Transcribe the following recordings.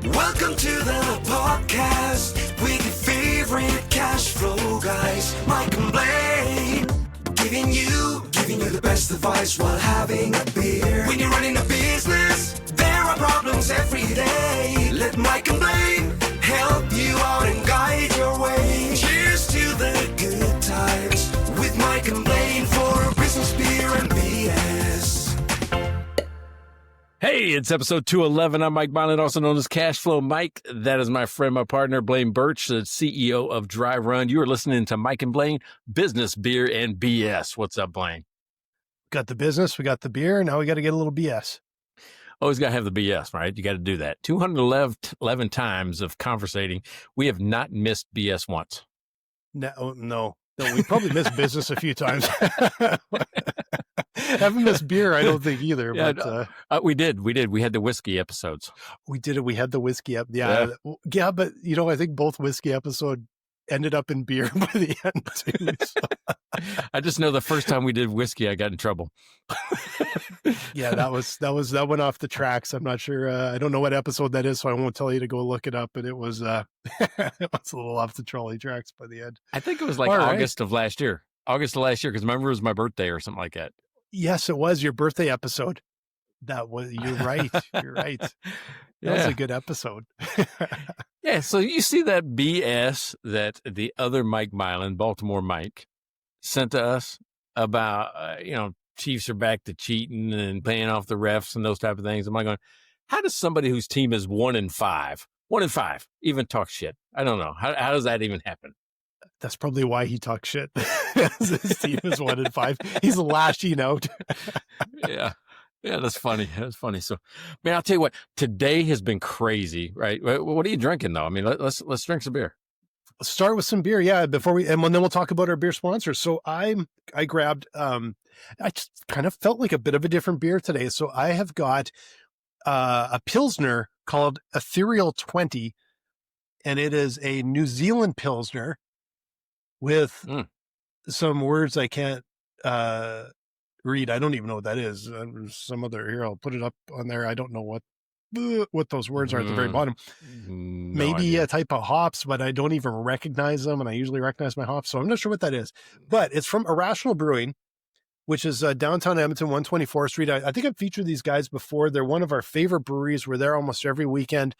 Welcome to the podcast with your favorite cash flow guys, Mike and Blaine. Giving you the best advice while having a beer. When you're running a business, there are problems every day. Let Mike and Blaine help you out and guide your way. Cheers to the good times with Mike and Blaine for business, beer, and BS. Hey, it's episode 211. I'm Mike Blaine, also known as Cashflow Mike. That is my friend, my partner, Blaine Birch, the CEO of Dry Run. You are listening to Mike and Blaine, Business, Beer, and BS. What's up, Blaine? Got the business, we got the beer, now we got to get a little BS. Always got to have the BS, right? You got to do that. 211 times of conversating. We have not missed BS once. No, we probably missed business a few times. Haven't missed beer, I don't think either. Yeah, but we did. We had the whiskey episodes. We did it. We had the whiskey up. Yeah, but I think both whiskey episode ended up in beer by the end too. So. I just know the first time we did whiskey, I got in trouble. Yeah, that went off the tracks. I'm not sure. I don't know what episode that is, so I won't tell you to go look it up. But it was it was a little off the trolley tracks by the end. I think it was like August of last year. Because remember it was my birthday or something like that. Yes, it was your birthday episode. You're right. You're right. That was a good episode. Yeah. So you see that BS that the other Mike Milan, Baltimore Mike, sent to us about, Chiefs are back to cheating and paying off the refs and those type of things. I'm like going, how does somebody whose team is 1-5, even talk shit? I don't know. How does that even happen? That's probably why he talks shit. His team is 1-5. He's lashing out. Yeah, that's funny. That's funny. So, man, I'll tell you what. Today has been crazy, right? What are you drinking, though? I mean, let's drink some beer. Let's start with some beer, yeah. Before then we'll talk about our beer sponsors. So I grabbed. I just kind of felt like a bit of a different beer today. So I have got a Pilsner called Ethereal 20, and it is a New Zealand Pilsner with some words I can't read. I don't even know what that is. Some other here. I'll put it up on there. I don't know what those words are at the very bottom. Maybe a type of hops, but I don't even recognize them. And I usually recognize my hops, so I'm not sure what that is. But it's from Irrational Brewing, which is downtown Edmonton, 124th Street. I think I've featured these guys before. They're one of our favorite breweries. We're there almost every weekend.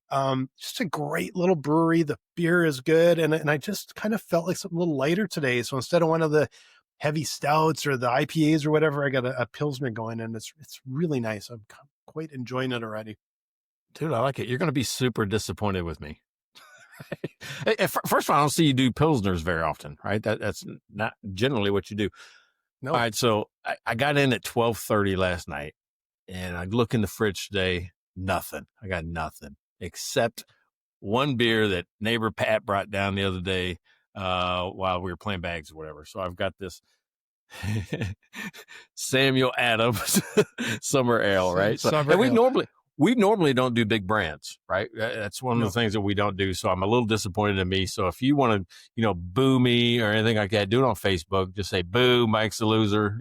Just a great little brewery. The beer is good. And I just kind of felt like something a little lighter today. So instead of one of the heavy stouts or the IPAs or whatever, I got a Pilsner going, and it's really nice. I'm quite enjoying it already. Dude, I like it. You're going to be super disappointed with me. First of all, I don't see you do Pilsners very often, right? That's not generally what you do. No. All right. So I got in at 12:30 last night, and I look in the fridge today, nothing. I got nothing except one beer that neighbor Pat brought down the other day while we were playing bags or whatever. So I've got this Samuel Adams Summer Ale, right? We normally don't do big brands, right? That's one of the things that we don't do. So I'm a little disappointed in me. So if you want to, boo me or anything like that, do it on Facebook. Just say, boo, Mike's a loser.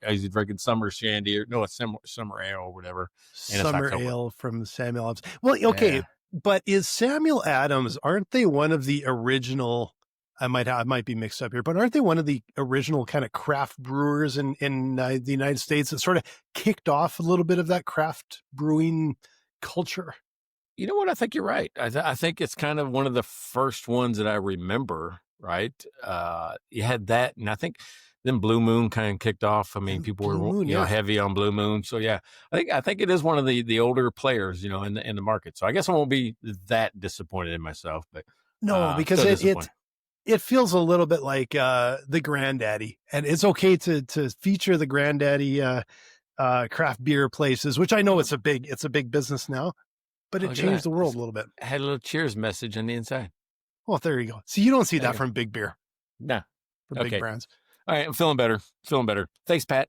He's drinking summer shandy it's summer ale or whatever. Summer ale from Samuel Adams. Well, okay. Yeah. But is Samuel Adams, aren't they one of the original, I might be mixed up here, but aren't they one of the original kind of craft brewers in the United States that sort of kicked off a little bit of that craft brewing culture? You know what? I think you're right. I think it's kind of one of the first ones that I remember, right? You had that, and I think then Blue Moon kind of kicked off. I mean, people were heavy on Blue Moon. So yeah, I think it is one of the older players, in the market. So I guess I won't be that disappointed in myself, but no, because it feels a little bit like the Granddaddy, and it's okay to feature the Granddaddy craft beer places, which I know it's a big business now, but it changed the world a little bit. I had a little cheers message on the inside. Well, there you go. See, you don't see that from big beer. No. From big brands. All right, I'm feeling better. Thanks, Pat.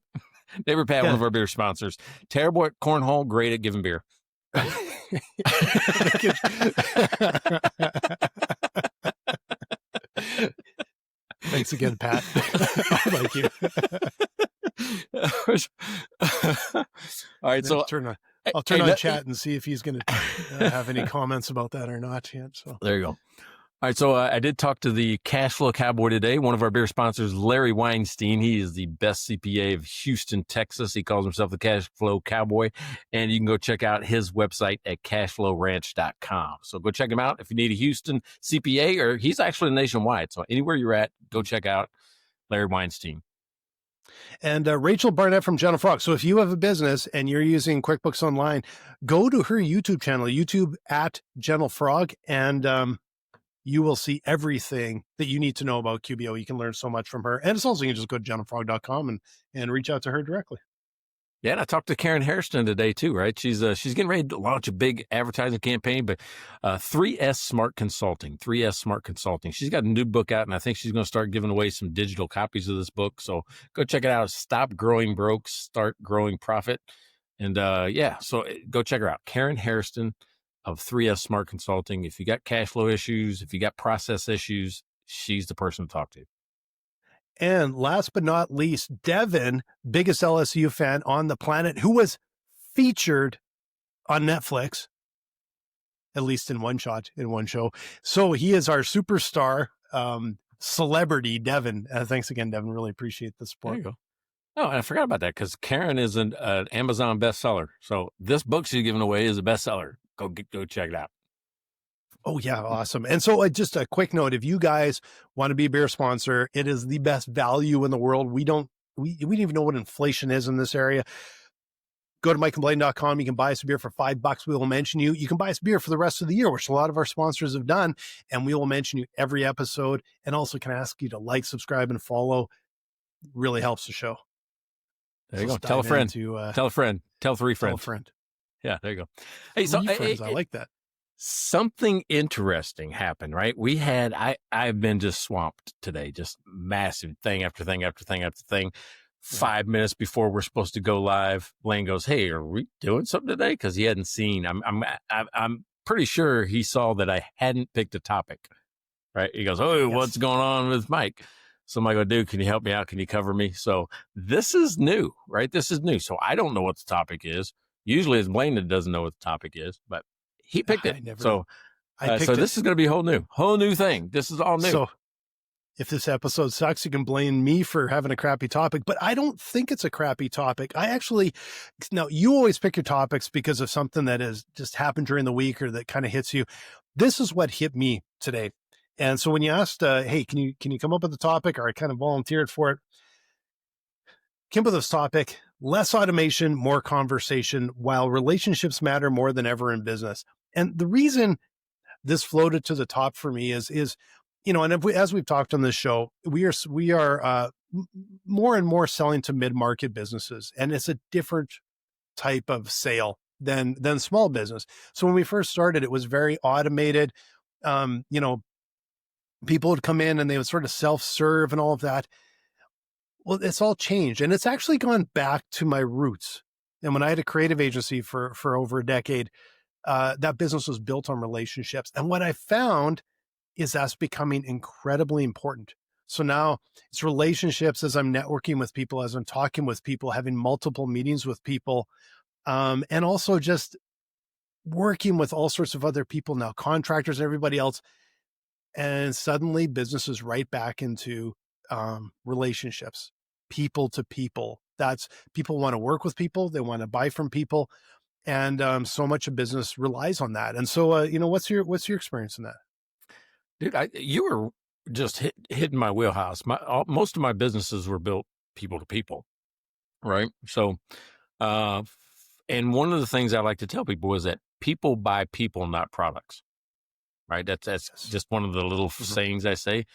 Neighbor Pat, one of our beer sponsors. Terrible at cornhole, great at giving beer. Thanks again, Pat. Thank you. All right, so turn I'll turn on chat and see if he's going to have any comments about that or not yet. So there you go. All right, so I did talk to the Cash Flow Cowboy today. One of our beer sponsors, Larry Weinstein. He is the best CPA of Houston, Texas. He calls himself the Cash Flow Cowboy, and you can go check out his website at cashflowranch.com. So go check him out if you need a Houston CPA, or he's actually nationwide. So anywhere you're at, go check out Larry Weinstein. And Rachel Barnett from Gentle Frog. So if you have a business and you're using QuickBooks Online, go to her YouTube channel, YouTube at Gentle Frog, and you will see everything that you need to know about QBO. You can learn so much from her. And it's also, you can just go to gentlefrog.com and reach out to her directly. Yeah, and I talked to Karen Hairston today too, right? She's getting ready to launch a big advertising campaign, but 3S Smart Consulting. She's got a new book out, and I think she's going to start giving away some digital copies of this book. So go check it out. Stop Growing Broke, Start Growing Profit. And so go check her out. Karen Hairston of 3S Smart Consulting. If you got cash flow issues, if you got process issues, she's the person to talk to. And last but not least, Devin, biggest LSU fan on the planet, who was featured on Netflix, at least in one show. So he is our superstar celebrity, Devin. Thanks again, Devin. Really appreciate the support. There you go. Oh, and I forgot about that because Karen is an Amazon bestseller. So this book she's giving away is a bestseller. Go check it out. Oh, yeah. Awesome. And so just a quick note, if you guys want to be a beer sponsor, it is the best value in the world. We don't even know what inflation is in this area. Go to mikeandblaine.com. You can buy us a beer for $5. We will mention you. You can buy us beer for the rest of the year, which a lot of our sponsors have done. And we will mention you every episode, and also can ask you to like, subscribe, and follow. It really helps the show. There you go. Tell a friend. Tell a friend. Tell 3 friends. Tell a friend. Yeah, there you go. Hey, so friends, I like that. Something interesting happened, right? I've been just swamped today, just massive thing after thing after thing after thing. 5 minutes before we're supposed to go live, Blaine goes, "Hey, are we doing something today?" Because he hadn't seen. I'm pretty sure he saw that I hadn't picked a topic, right? He goes, "Oh, yes. What's going on with Mike?" So I'm like, "Dude, can you help me out? Can you cover me?" So this is new, right? This is new. So I don't know what the topic is. Usually it's Blaine that doesn't know what the topic is, but he picked it. So this is going to be a whole new thing. This is all new. So if this episode sucks, you can blame me for having a crappy topic, but I don't think it's a crappy topic. You always pick your topics because of something that has just happened during the week or that kind of hits you. This is what hit me today. And so when you asked, hey, can you come up with a topic, or I kind of volunteered for it, came up with this topic: less automation, more conversation, while relationships matter more than ever in business. And the reason this floated to the top for me is, and as we've talked on this show, we are more and more selling to mid-market businesses, and it's a different type of sale than small business. So when we first started, it was very automated. People would come in and they would sort of self-serve and all of that. Well, it's all changed, and it's actually gone back to my roots. And when I had a creative agency for over a decade, that business was built on relationships. And what I found is that's becoming incredibly important. So now it's relationships as I'm networking with people, as I'm talking with people, having multiple meetings with people, and also just working with all sorts of other people now, contractors and everybody else. And suddenly business is right back into relationships, people to people. That's people want to work with people. They want to buy from people. And so much of business relies on that. And so, what's your experience in that? Dude, you were just hitting my wheelhouse. Most of my businesses were built people to people, right? So, and one of the things I like to tell people is that people buy people, not products, right? That's just one of the little sayings I say.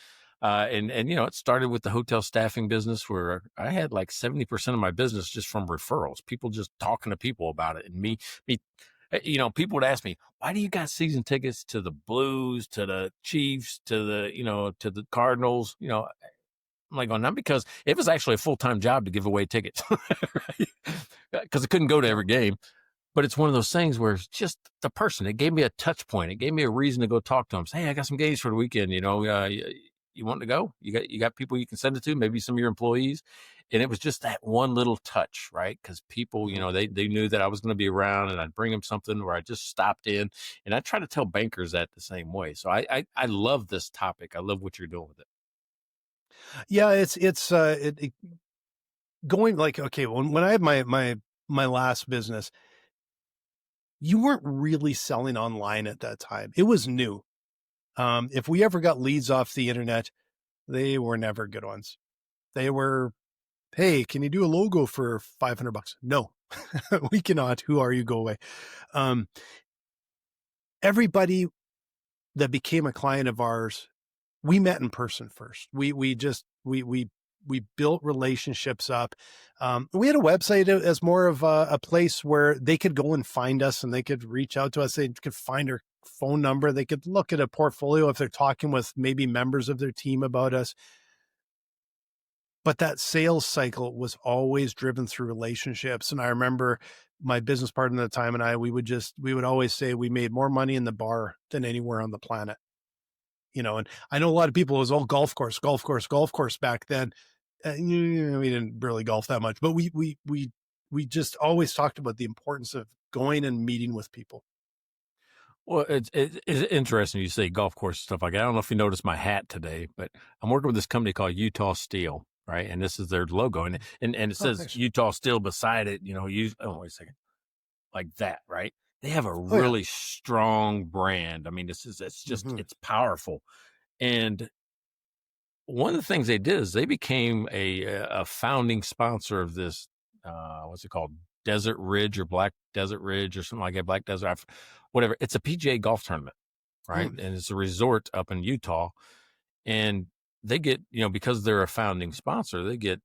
And it started with the hotel staffing business, where I had like 70% of my business just from referrals, people just talking to people about it. And me, people would ask me, "Why do you got season tickets to the Blues, to the Chiefs, to the Cardinals?" I'm like, "Oh, not because it was actually a full-time job to give away tickets, right? Because I couldn't go to every game. But it's one of those things where it's just the person. It gave me a touch point. It gave me a reason to go talk to them. Say, "Hey, I got some games for the weekend. you want to go? You got people you can send it to, maybe some of your employees. And it was just that one little touch, right? Because people, Mhm. they knew that I was going to be around, and I'd bring them something where I just stopped in. And I try to tell bankers that the same way. So I love this topic. I love what you're doing with it. Yeah, it going like, okay, when I had my last business, you weren't really selling online at that time. It was new. If we ever got leads off the internet, they were never good ones. They were, hey, can you do a logo for $500? No, we cannot. Who are you? Go away. Um, everybody that became a client of ours, we met in person first. We built relationships up. We had a website as more of a place where they could go and find us, and they could reach out to us. They could find our phone number. They could look at a portfolio if they're talking with maybe members of their team about us. But that sales cycle was always driven through relationships. And I remember my business partner at the time and I, we would always say we made more money in the bar than anywhere on the planet. And I know a lot of people, it was all golf course back then. We didn't really golf that much, but we just always talked about the importance of going and meeting with people. Well, it's interesting you say golf course stuff like that. I don't know if you noticed my hat today, but I'm working with this company called Utah Steel, right? And this is their logo, and it Oh, says thanks. Utah Steel beside it. Oh, wait a second, like that, right? They have a Oh yeah. really strong brand. I mean, Mhm. it's powerful. And one of the things they did is they became a founding sponsor of this, what's it called? Desert Ridge or Black Desert Ridge or something like that. Black Desert, whatever. It's a PGA golf tournament, right? Mm. And it's a resort up in Utah. And they get, because they're a founding sponsor, they get,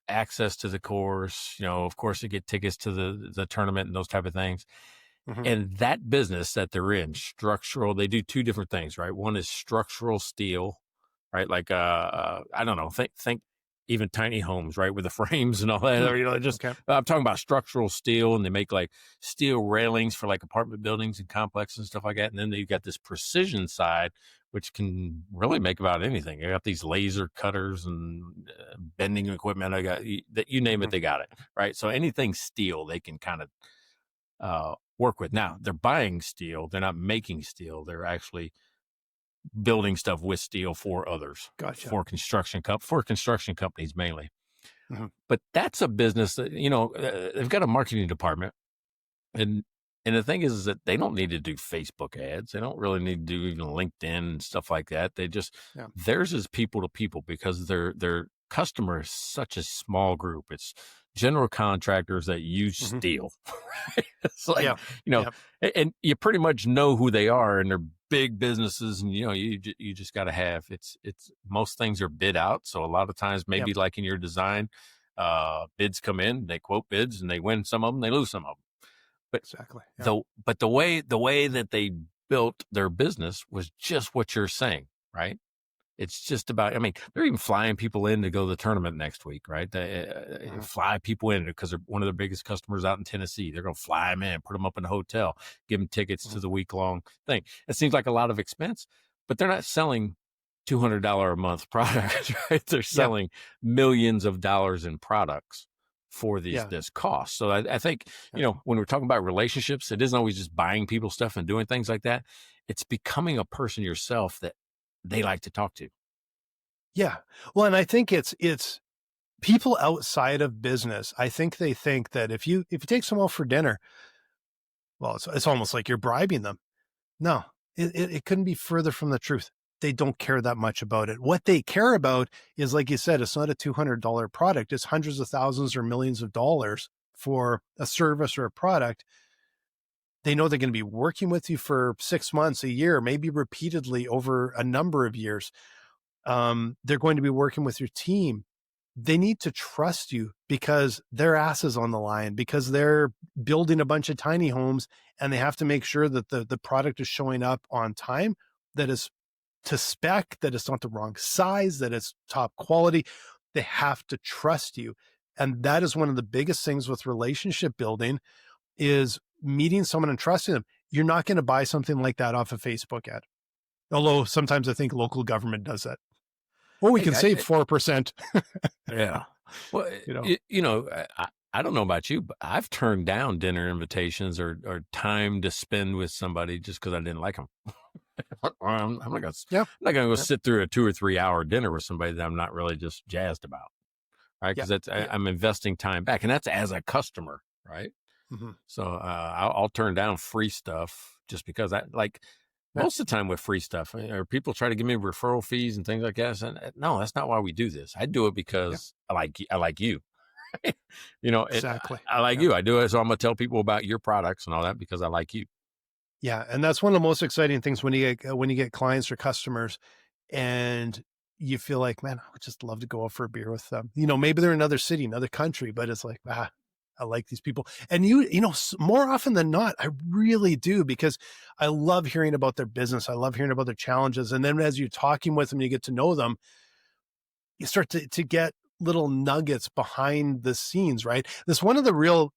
access to the course. Of course, they get tickets to the tournament and those type of things. Mhm. And that business that they're in, structural, they do two different things, right? One is structural steel, right? Like, I don't know, think even tiny homes, right? With the frames and all that, Mm. just, Okay. I'm talking about structural steel, and they make like steel railings for like apartment buildings and complexes and stuff like that. And then they've got this precision side, which can really make about anything. They got these laser cutters and bending equipment. You name it, Mhm. they got it, right? So anything steel, they can kind of, work with. Now they're buying steel. They're not making steel. They're actually building stuff with steel for others, Gotcha. for construction companies mainly. Mhm. But that's a business that, they've got a marketing department, and the thing is that they don't need to do Facebook ads. They don't really need to do even LinkedIn and stuff like that. They just, Yeah. theirs is people to people, because their customer is such a small group. It's general contractors that use Mhm. steel. Right? It's like, Yeah. you know, Yeah. and you pretty much know who they are, and they're big businesses, and you just got to have, it's most things are bid out. So a lot of times, Yep. maybe like in your design, bids come in, they quote bids, and they win some of them, they lose some of them. But Exactly. Yeah. the way that they built their business was just what you're saying, right? It's just about, I mean, they're even flying people in to go to the tournament next week, right? They Mhm. fly people in because they're one of their biggest customers out in Tennessee. They're going to fly them in, put them up in a hotel, give them tickets to Mhm. the week long thing. It seems like a lot of expense, but they're not selling $200 a month products, right? They're Yeah. selling millions of dollars in products for Yeah. this cost. So I think, Yeah. when we're talking about relationships, it isn't always just buying people stuff and doing things like that. It's becoming a person yourself that they like to talk to. Yeah. Well, and I think it's people outside of business. I think they think that if you take someone out for dinner, well, it's almost like you're bribing them. No, it couldn't be further from the truth. They don't care that much about it. What they care about is, like you said, it's not a $200 product. It's hundreds of thousands or millions of dollars for a service or a product. They know they're going to be working with you for 6 months, a year, maybe repeatedly over a number of years. They're going to be working with your team. They need to trust you because their ass is on the line, because they're building a bunch of tiny homes, and they have to make sure that the product is showing up on time, that is to spec, that it's not the wrong size, that it's top quality. They have to trust you. And that is one of the biggest things with relationship building, is meeting someone and trusting them. You're not going to buy something like that off a Facebook ad. Although sometimes I think local government does that. Well, we Hey, can save 4%. yeah. Well, You know, I don't know about you, but I've turned down dinner invitations or time to spend with somebody just because I didn't like them. I'm not yeah, not gonna go yeah, sit through a 2 or 3 hour dinner with somebody that I'm not really just jazzed about, right? yeah, Because that's yeah. I'm investing time back, and that's as a customer, right? Hmm. So I'll turn down free stuff just because I like Yeah, most of the time with free stuff, or people try to give me referral fees and things like that. And no, that's not why we do this. I do it yeah, because I like you. exactly. I like Yeah. you. I do it so I'm gonna tell people about your products and all that because I like you. Yeah, and that's one of the most exciting things when you get clients or customers, and you feel like, man, I would just love to go out for a beer with them. Maybe they're in another city, another country, but it's like, I like these people. And more often than not, I really do, because I love hearing about their business. I love hearing about their challenges. And then as you're talking with them, you get to know them, you start to get little nuggets behind the scenes, right? That's one of the real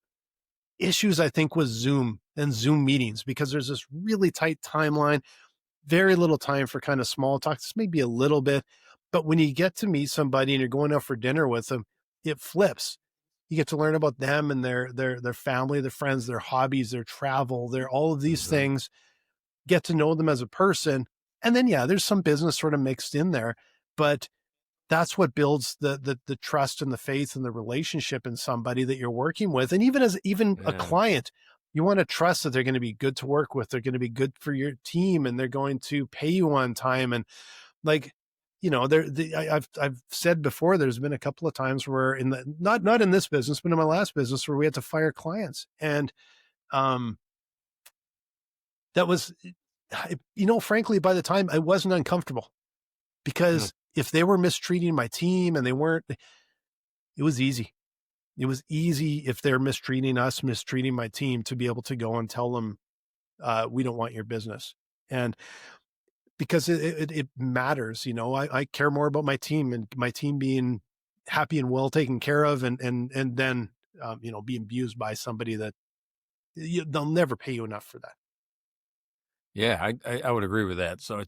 issues, I think, with Zoom and Zoom meetings, because there's this really tight timeline, very little time for kind of small talk. This may be a little bit, but when you get to meet somebody and you're going out for dinner with them, it flips. You get to learn about them and their family, their friends, their hobbies, their travel, their all of these Mm-hmm. things. Get to know them as a person, and then yeah, there's some business sort of mixed in there, but that's what builds the trust and the faith and the relationship in somebody that you're working with. And even a Yeah. client, you want to trust that they're going to be good to work with. They're going to be good for your team, and they're going to pay you on time. And like, I've said before, there's been a couple of times where not in this business, but in my last business, where we had to fire clients. And, um, that was, frankly, by the time, I wasn't uncomfortable, Mm. because if they were mistreating my team and they weren't, it was easy. It was easy, if they're mistreating us, mistreating my team, to be able to go and tell them, we don't want your business. And because it matters, I care more about my team, and my team being happy and well taken care of, and then, being abused by somebody that they'll never pay you enough for that. Yeah, I would agree with that. So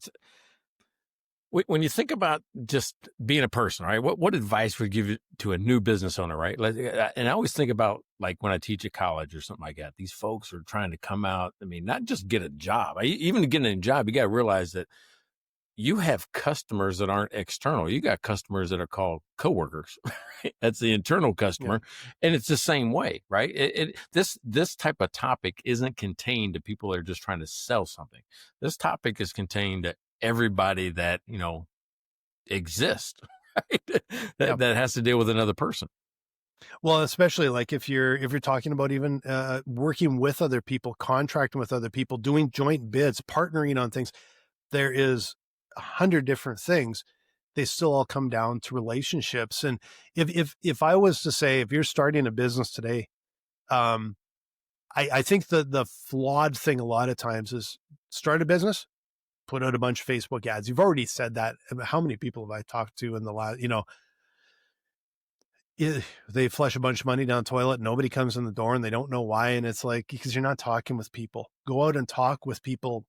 when you think about just being a person, right? What advice would you give to a new business owner, right? And I always think about, like, when I teach at college or something like that. These folks are trying to come out. I mean, not just get a job. Even to get a job, you got to realize that you have customers that aren't external. You got customers that are called coworkers. Right? That's the internal Yeah. customer, and it's the same way, right? This type of topic isn't contained to people that are just trying to sell something. This topic is contained to everybody that exists, right? Yeah. that has to deal with another person. Well, especially like if you're talking about even working with other people, contracting with other people, doing joint bids, partnering on things, there is 100 different things. They still all come down to relationships. And if I was to say, if you're starting a business today, um, I think the flawed thing a lot of times is, start a business, put out a bunch of Facebook ads. You've already said that. How many people have I talked to in the last, they flush a bunch of money down the toilet, nobody comes in the door, and they don't know why. And it's like, because you're not talking with people. Go out and talk with people,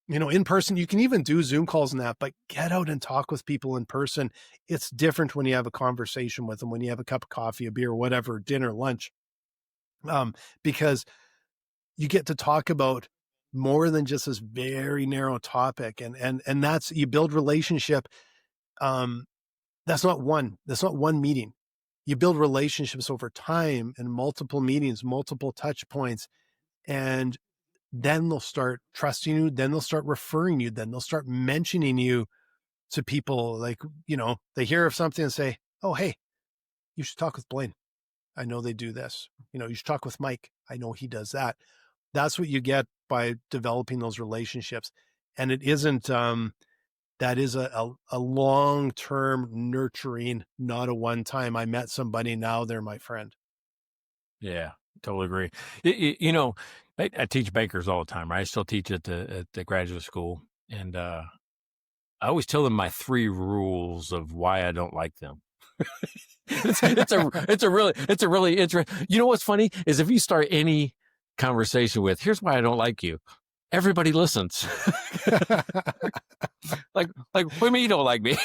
in person. You can even do Zoom calls and that, but get out and talk with people in person. It's different when you have a conversation with them, when you have a cup of coffee, a beer, whatever, dinner, lunch, because you get to talk about more than just this very narrow topic. And that's, you build relationship. Um, that's not one meeting. You build relationships over time and multiple meetings, multiple touch points, and then they'll start trusting you. Then they'll start referring you. Then they'll start mentioning you to people. Like, they hear of something and say, oh, hey, you should talk with Blaine. I know they do this. You should talk with Mike. I know he does that. That's what you get by developing those relationships. And it isn't, that is a long-term nurturing, not a one-time, I met somebody, now they're my friend. Yeah, totally agree. I teach bakers all the time, right? I still teach at the graduate school, and I always tell them my 3 rules of why I don't like them. It's a really interesting. You know what's funny is, if you start any conversation with, here's why I don't like you, everybody listens. like, what do you mean you don't like me?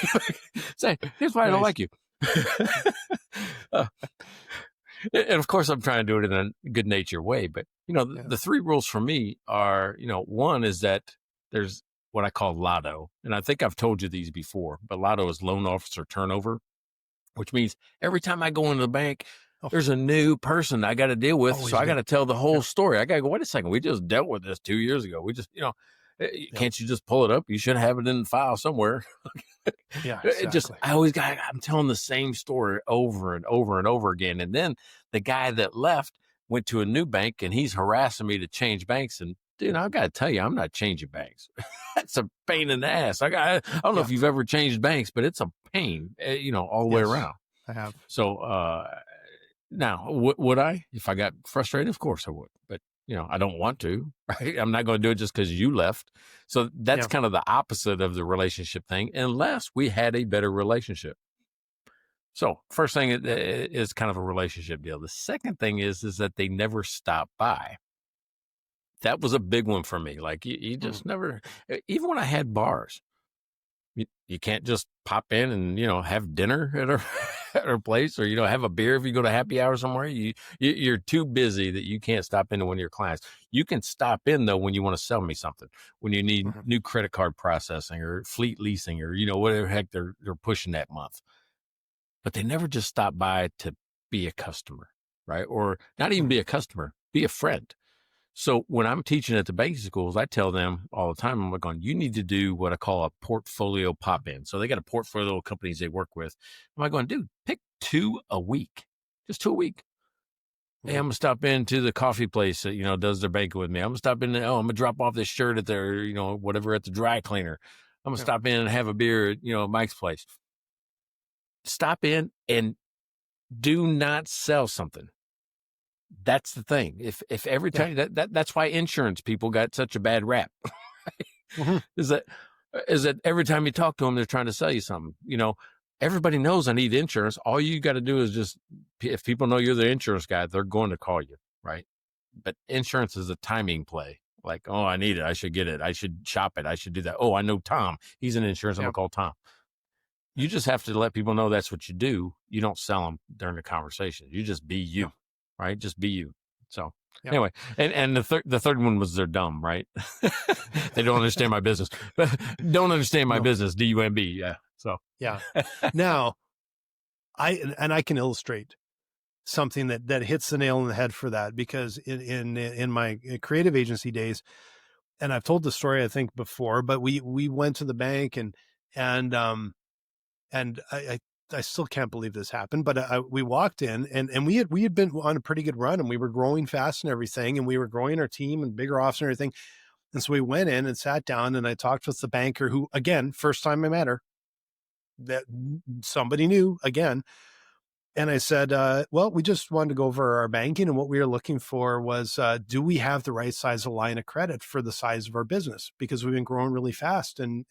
Say, here's why I don't like you. Uh, and of course, I'm trying to do it in a good natured way. But, the three rules for me are, one is that there's what I call lotto. And I think I've told you these before, but lotto is loan officer turnover, which means every time I go into the bank, there's a new person I got to deal with. So I got to tell the whole story. I got to go, wait a second. We just dealt with this 2 years ago. We just, can't you just pull it up? You should have it in the file somewhere. Yeah, exactly. I'm telling the same story over and over and over again. And then the guy that left went to a new bank and he's harassing me to change banks. And dude, I've got to tell you, I'm not changing banks. That's a pain in the ass. I don't know if you've ever changed banks, but it's a pain, all the way around. I have. So, now, would I? If I got frustrated, of course I would. But, I don't want to, right? I'm not going to do it just because you left. So that's kind of the opposite of the relationship thing, unless we had a better relationship. So first thing is kind of a relationship deal. The second thing is that they never stop by. That was a big one for me. Like you just never, even when I had bars, you can't just pop in and, have dinner at our place or, have a beer if you go to happy hour somewhere. You're too busy that you can't stop into one of your clients. You can stop in, though, when you want to sell me something, when you need new credit card processing or fleet leasing or, whatever the heck they're pushing that month. But they never just stop by to be a customer, right? Or not even be a customer, be a friend. So when I'm teaching at the banking schools, I tell them all the time, I'm like, you need to do what I call a portfolio pop-in. So they got a portfolio of companies they work with. I'm like going, dude, pick 2 a week, just 2 a week. Hey, I'm going to stop into the coffee place that, does their banking with me. I'm going to stop in, I'm going to drop off this shirt at their, whatever at the dry cleaner. I'm going to stop in and have a beer at, Mike's place. Stop in and do not sell something. That's the thing. If every time that's why insurance people got such a bad rap. Is that every time you talk to them, they're trying to sell you something. Everybody knows I need insurance. All you got to do is just, if people know you're the insurance guy, they're going to call you, right? But insurance is a timing play. Like, oh, I need it. I should get it. I should shop it. I should do that. Oh, I know Tom. He's in insurance. I'm going to call Tom. You just have to let people know that's what you do. You don't sell them during the conversation. You just be you. Right? Just be you. So anyway, and the third one was they're dumb, right? They don't understand my business. Don't understand my business. DUMB. Yeah. So Now, I can illustrate something that hits the nail on the head for that, because in my creative agency days, and I've told the story I think before, but we went to the bank and I still can't believe this happened, but we walked in and we had been on a pretty good run and we were growing fast and everything. And we were growing our team and bigger office and everything. And so we went in and sat down and I talked with the banker who, again, first time I met her, that somebody knew again. And I said, well, we just wanted to go over our banking, and what we were looking for was, do we have the right size of line of credit for the size of our business? Because we've been growing really fast. And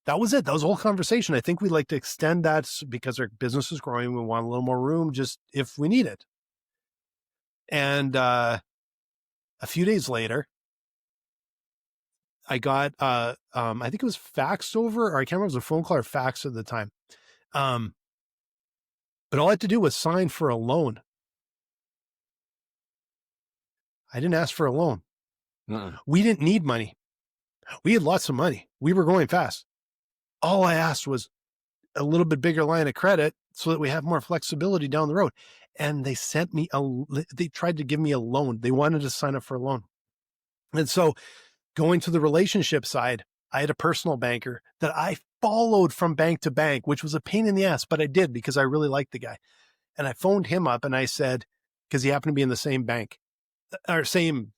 that was it. That was the whole conversation. I think we'd like to extend that because our business is growing. We want a little more room just if we need it. And a few days later, I got, I think it was faxed over, or I can't remember if it was a phone call or fax at the time. But all I had to do was sign for a loan. I didn't ask for a loan. We didn't need money. We had lots of money. We were going fast. All I asked was a little bit bigger line of credit so that we have more flexibility down the road. And they sent me they tried to give me a loan. They wanted to sign up for a loan. And so going to the relationship side, I had a personal banker that I followed from bank to bank, which was a pain in the ass, but I did because I really liked the guy. And I phoned him up and I said, because he happened to be in the same bank or same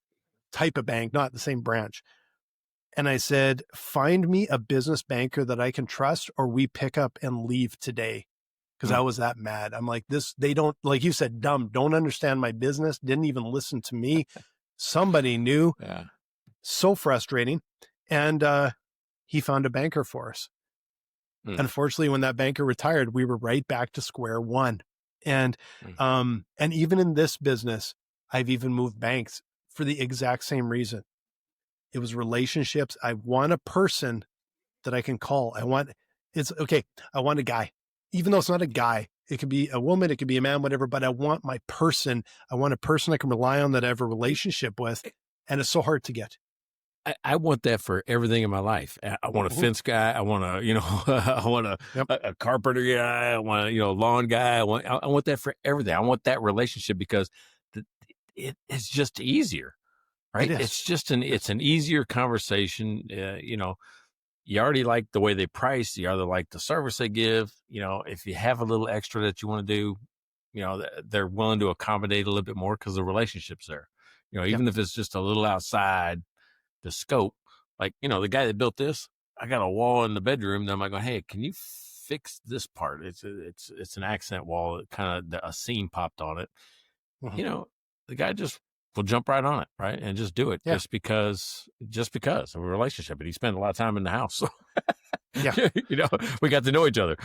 type of bank, not the same branch. And I said, find me a business banker that I can trust, or we pick up and leave today. Because I was that mad. I'm like, they don't, like you said, dumb, don't understand my business, didn't even listen to me. Somebody knew. Yeah. So frustrating. And he found a banker for us. Unfortunately, when that banker retired, we were right back to square one. And even in this business, I've even moved banks for the exact same reason. It was relationships. I want a person that I can call. I want a guy, even though it's not a guy. It could be a woman, it could be a man, whatever, but I want my person. I want a person I can rely on that I have a relationship with. And it's so hard to get. I want that for everything in my life. I want a fence guy. I want a, I want a carpenter guy. I want a, lawn guy. I want that for everything. I want that relationship because it's just easier, right? It's just it's an easier conversation. You already like the way they price. You already like the service they give. If you have a little extra that you want to do, they're willing to accommodate a little bit more because the relationship's there. Even if it's just a little outside the scope, like, the guy that built this, I got a wall in the bedroom. And I'm like, hey, can you fix this part? It's an accent wall. Kind of a seam popped on it. Mm-hmm. The guy just will jump right on it, right, and just do it just because of a relationship. And he spent a lot of time in the house. So, we got to know each other.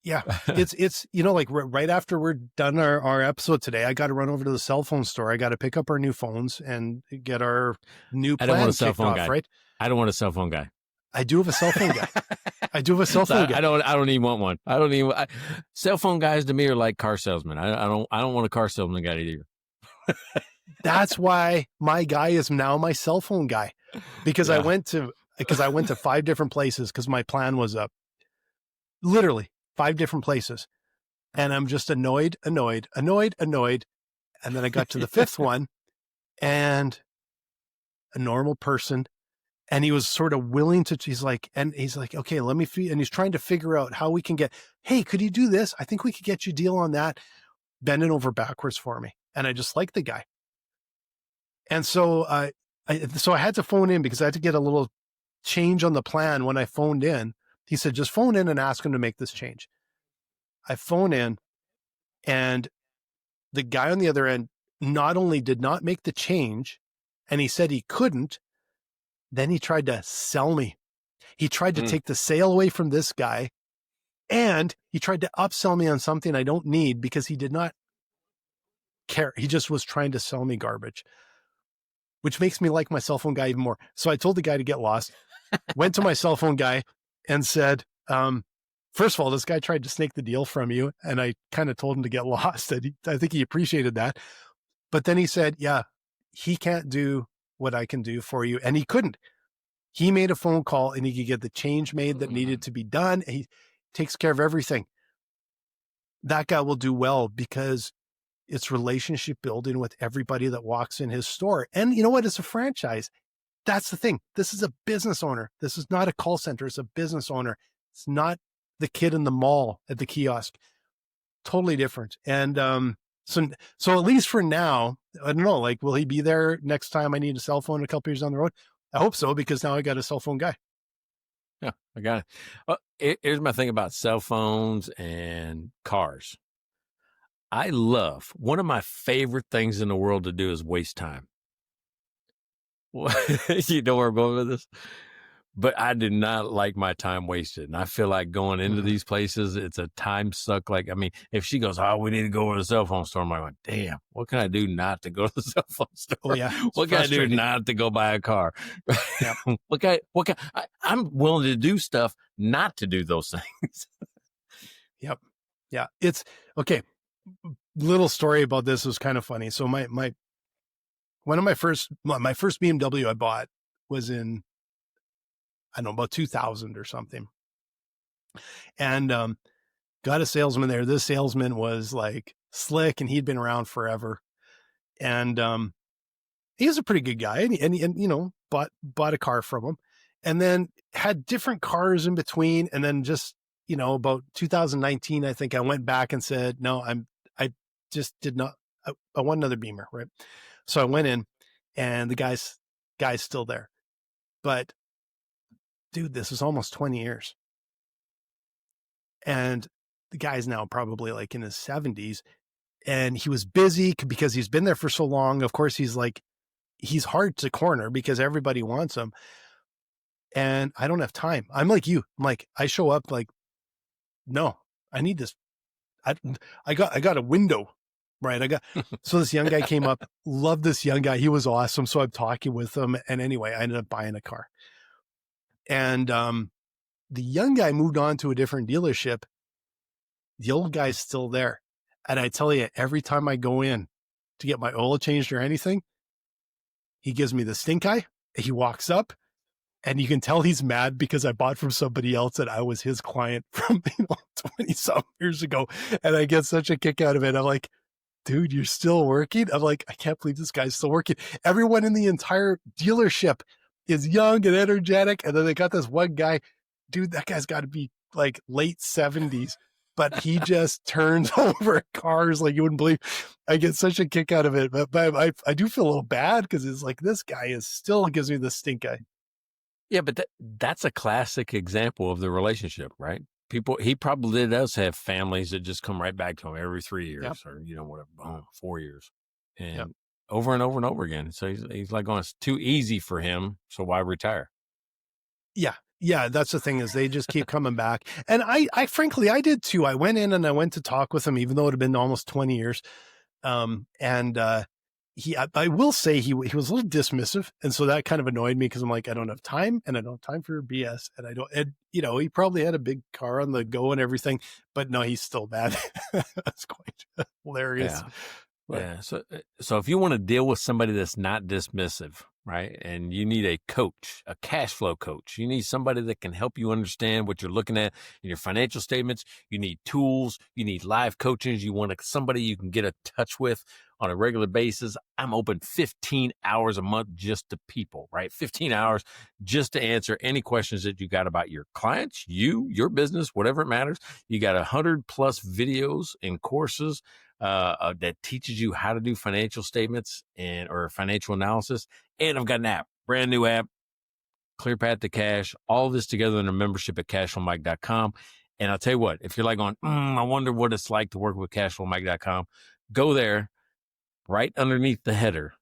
Yeah, it's like right after we're done our episode today, I got to run over to the cell phone store. I got to pick up our new phones and get our new plan. I don't want a cell phone guy. Right? I don't want a cell phone guy. I do have a cell phone guy. I do have a cell phone guy. I don't even want one. Cell phone guys to me are like car salesmen. I don't want a car salesman guy either. That's why my guy is now my cell phone guy, because I went to 5 different places because my plan was literally 5 different places. And I'm just annoyed. And then I got to the 5th one and a normal person. And he was sort of willing to, he's like, okay, let me and he's trying to figure out how we can hey, could you do this? I think we could get you a deal on that. Bending over backwards for me. And I just like the guy. And so I had to phone in because I had to get a little change on the plan. When I phoned in, he said, just phone in and ask him to make this change. I phone in and the guy on the other end not only did not make the change, and he said he couldn't, then he tried to sell me. He tried to take the sale away from this guy, and he tried to upsell me on something I don't need because he did not care. He just was trying to sell me garbage, which makes me like my cell phone guy even more. So I told the guy to get lost, went to my cell phone guy and said, first of all, this guy tried to snake the deal from you. And I kind of told him to get lost. I think he appreciated that. But then he said, yeah, he can't do what I can do for you. And he couldn't. He made a phone call and he could get the change made that needed to be done. He takes care of everything. That guy will do well because it's relationship building with everybody that walks in his store. And you know what? It's a franchise. That's the thing. This is a business owner. This is not a call center. It's a business owner. It's not the kid in the mall at the kiosk. Totally different. And so at least for now, I don't know, will he be there next time I need a cell phone a couple years down the road? I hope so, because now I got a cell phone guy. Yeah, I got it. Well, here's my thing about cell phones and cars. One of my favorite things in the world to do is waste time. You know where I'm going with this? But I do not like my time wasted. And I feel like going into these places, it's a time suck. If she goes, oh, we need to go to the cell phone store, I'm like, damn, what can I do not to go to the cell phone store? Oh, yeah. What can I do not to go buy a car? Yeah. I'm willing to do stuff not to do those things. Yep. Yeah. It's okay. Little story about this was kind of funny. So my first BMW I bought was in, I don't know, about 2000 or something. And got a salesman there. This salesman was slick and he'd been around forever. And he was a pretty good guy and bought a car from him, and then had different cars in between. And then just, about 2019, I think I went back and said, no, I just did not, I want another Beamer. Right. So I went in and the guy's still there, but dude, this is almost 20 years. And the guy's now probably in his 70s, and he was busy because he's been there for so long. Of course, he's hard to corner because everybody wants him. And I don't have time. I'm like you. I show up no, I need this. I got a window Right. So this young guy came up, loved this young guy. He was awesome. So I'm talking with him. And anyway, I ended up buying a car. And the young guy moved on to a different dealership. The old guy's still there. And I tell you, every time I go in to get my oil changed or anything, he gives me the stink eye. He walks up and you can tell he's mad because I bought from somebody else and I was his client from 20 some years ago. And I get such a kick out of it. I'm like, dude, you're still working? I'm like, I can't believe this guy's still working. Everyone in the entire dealership is young and energetic. And then they got this one guy, dude, that guy's got to be like late 70s, but he just turns over cars like you wouldn't believe. I get such a kick out of it. But I do feel a little bad because it's like, this guy is still gives me the stink eye. Yeah, but that's a classic example of the relationship, right? He probably does have families that just come right back to him every 3 years or, whatever, 4 years and over and over and over again. So he's like, it's too easy for him. So why retire? Yeah. Yeah. That's the thing is they just keep coming back. And I frankly, I did too. I went in and I went to talk with him, even though it had been almost 20 years. I will say he was a little dismissive. And so that kind of annoyed me because I'm like, I don't have time and I don't have time for BS. And he probably had a big car on the go and everything, but no, he's still bad. That's quite hilarious. Yeah. So if you want to deal with somebody that's not dismissive, right? And you need a coach, a cash flow coach. You need somebody that can help you understand what you're looking at in your financial statements. You need tools. You need live coaches. You want somebody you can get in touch with on a regular basis. I'm open 15 hours a month just to people, right? 15 hours just to answer any questions that you got about your clients, your business, whatever it matters. You got 100+ videos and courses that teaches you how to do financial statements or financial analysis. And I've got an app, brand new app, Clear Path to Cash, all this together in a membership at cashflowmike.com. And I'll tell you what, if you're like going, I wonder what it's like to work with cashflowmike.com, go there. Right underneath the header,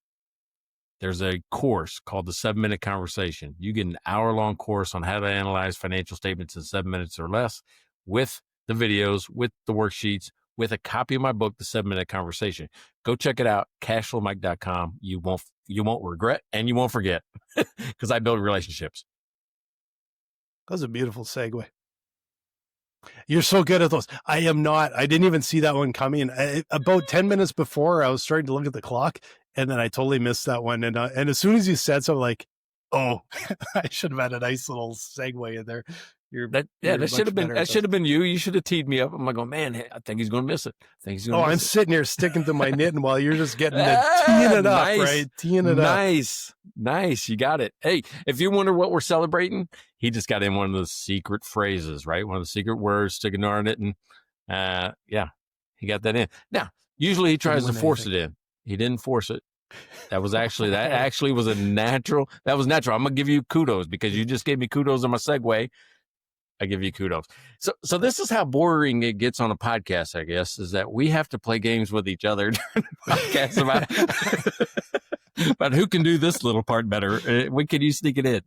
there's a course called the 7-Minute Conversation. You get an hour-long course on how to analyze financial statements in 7 minutes or less with the videos, with the worksheets, with a copy of my book, The 7-Minute Conversation. Go check it out, cashflowmike.com. You won't regret and you won't forget because I build relationships. That was a beautiful segue. You're so good at those. I am not. I didn't even see that one coming. About 10 minutes before, I was starting to look at the clock, and then I totally missed that one. And as soon as you said so, I'm like, oh, I should have had a nice little segue in there. That should have been you. You should have teed me up. I'm like, oh man, I think he's going to miss it. I'm sitting here sticking to my knitting while you're just getting teeing it up, right? Teeing it up. Nice. You got it. Hey, if you wonder what we're celebrating, he just got in one of those secret phrases, right? One of the secret words, sticking to our knitting. He got that in. Now, usually he tries to force it in. He didn't force it. That was actually was a natural. That was natural. I'm going to give you kudos because you just gave me kudos on my segue. I give you kudos. So this is how boring it gets on a podcast, I guess, is that we have to play games with each other during the podcast about who can do this little part better. When can you sneak it in?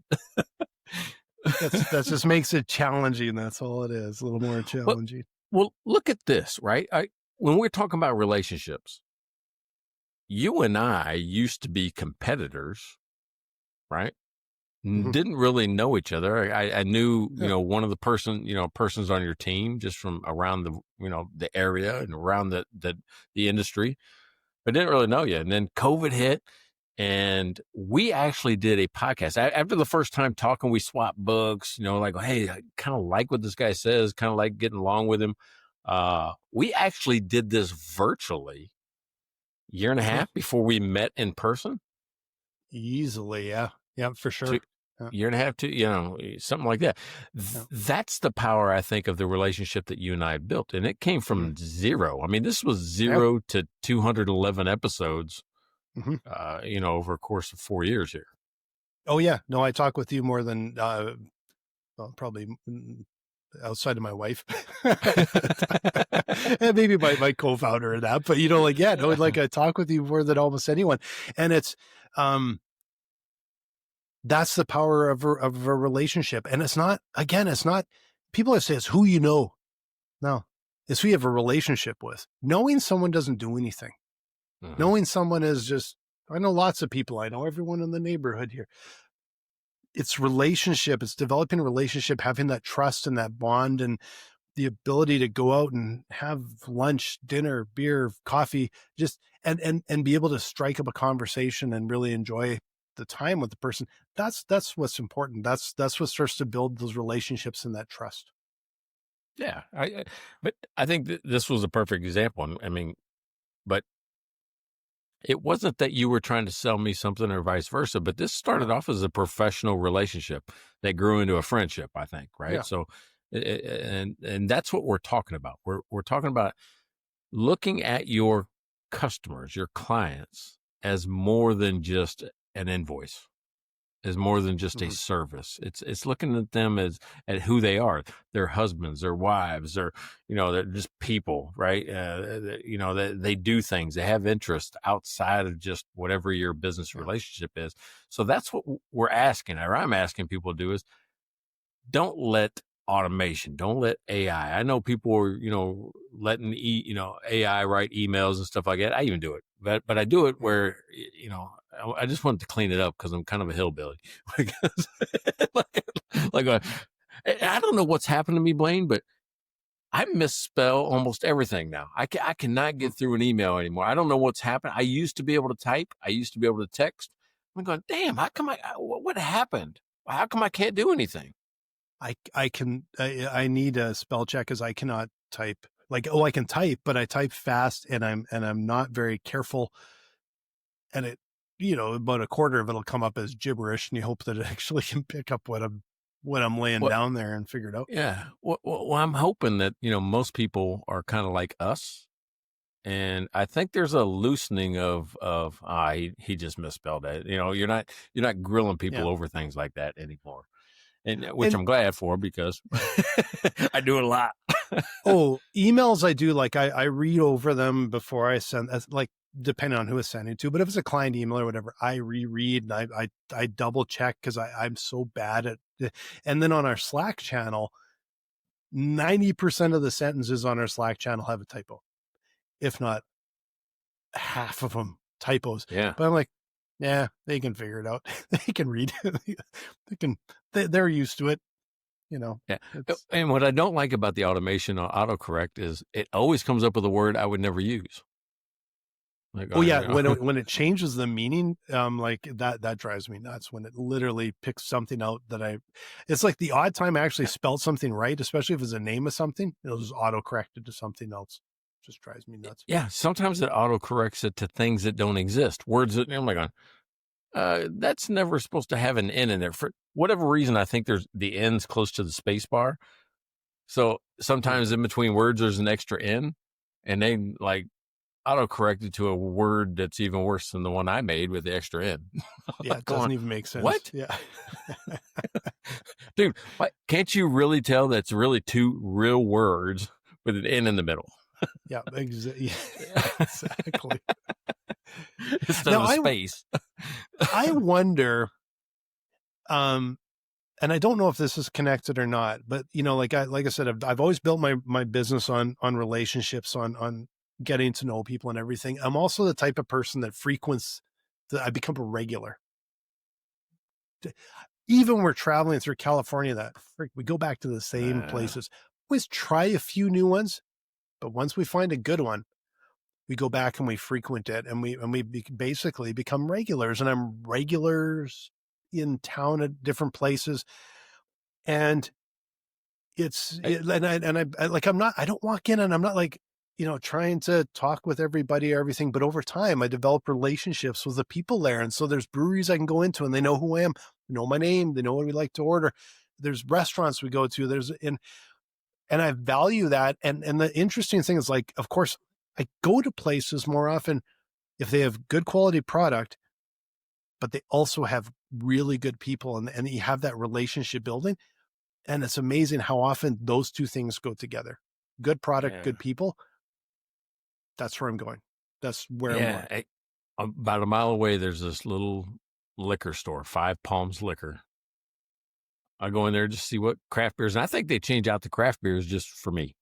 That just makes it challenging. That's all it is. A little more challenging. Well, look at this, right? When we're talking about relationships, you and I used to be competitors, right? Mm-hmm. Didn't really know each other. I knew, one of the persons on your team just from around the area and around the industry, but didn't really know you. And then COVID hit and we actually did a podcast. After the first time talking, we swapped books, like, hey, I kind of like what this guy says, kind of like getting along with him. We actually did this virtually year and a half before we met in person. Easily. Yeah. Yeah, for sure. Year and a half, something like that. That's the power, I think, of the relationship that you and I have built. And it came from zero. I mean, this was 0 to 211 episodes, over a course of 4 years here. Oh, yeah. No, I talk with you more than probably outside of my wife and maybe my co-founder and that. But, I talk with you more than almost anyone. And it's that's the power of a relationship. And it's not people that say it's who you know. No, it's who you have a relationship with. Knowing someone doesn't do anything. Mhm. Knowing someone is just, I know lots of people. I know everyone in the neighborhood here. It's relationship. It's developing a relationship, having that trust and that bond and the ability to go out and have lunch, dinner, beer, coffee, just and be able to strike up a conversation and really enjoy the time with the person. That's what's important. That's what starts to build those relationships and that trust. Yeah, but I think this was a perfect example. I mean, but it wasn't that you were trying to sell me something or vice versa, but this started No. off as a professional relationship that grew into a friendship, I think, right? Yeah. So, and that's what we're talking about. We're talking about looking at your customers, your clients, as more than just an invoice, as more than just a Mhm. service. It's looking at them as at who they are, their husbands, their wives, or they're just people, right? They do things, they have interest outside of just whatever your business Yeah. relationship is. So that's what we're asking, or I'm asking people to do is don't let automation, don't let AI. I know people are, letting AI write emails and stuff like that. I even do it, but I do it Yeah. where, I just wanted to clean it up because I'm kind of a hillbilly. Because, like, I don't know what's happened to me, Blaine, but I misspell almost everything now. I cannot Mm. get through an email anymore. I don't know what's happened. I used to be able to type. I used to be able to text. I'm going, damn, how come what happened? How come I can't do anything? I need a spell check because I cannot type. Like, oh, I can type, but I type fast and I'm not very careful. And about a quarter of it'll come up as gibberish, and you hope that it actually can pick up what I'm laying Well, down there and figure it out. yeah. Well, I'm hoping that, most people are kind of like us. And I think there's a loosening of he just misspelled it. You're not grilling Yeah. people over things like that anymore. And which And I'm glad for because I do it a lot. emails I do, like I read over them before I send, like depending on who it's sending to, but if it's a client email or whatever, I reread and I double check because I'm so bad at and then on our Slack channel, 90% of the sentences on our Slack channel have a typo, if not half of them typos. Yeah. But I'm like, yeah, they can figure it out. They can read. They can. They're used to it. Yeah. It's And what I don't like about the automation or autocorrect is it always comes up with a word I would never use. Like, oh yeah. When it changes the meaning, like that drives me nuts. When it literally picks something out it's like the odd time I actually spelled something right, especially if it's a name of something, it'll just autocorrect it to something else. Just drives me nuts. yeah, sometimes it autocorrects it to things that don't exist. Words that I'm like, that's never supposed to have an N in there. For whatever reason, I think there's the N's close to the space bar. So Hmm. sometimes in between words, there's an extra N, and they like autocorrect it to a word that's even worse than the one I made with the extra N. Yeah, Like it doesn't going, even make sense. what? Yeah. Dude, can't you really tell that's really two real words with an N in the middle Yeah, yeah, exactly. instead Now of a space? I wonder, um, and I don't know if this is connected or not, but like I said, I've always built my business on relationships, on getting to know people and everything. I'm also the type of person that frequents that I become a regular. Even when we're traveling through California, we go back to the same Uh, places. Always try a few new ones, but once we find a good one, we go back and we frequent it, and we basically become regulars. And I'm regulars in town at different places, and I- I don't walk in and I'm not like trying to talk with everybody or everything, but over time I develop relationships with the people there, and so there's breweries I can go into and they know who I am, they know my name, they know what we like to order. There's restaurants we go to, and I value that. And the interesting thing is, like, of course, I go to places more often if they have good quality product, but they also have really good people, and you have that relationship building. And it's amazing how often those two things go together. Good product, yeah. good people. That's where I'm going. That's where I'm Yeah. going. About a mile away, there's this little liquor store, Five Palms Liquor. I go in there just to see what craft beers. And I think they change out the craft beers just for me.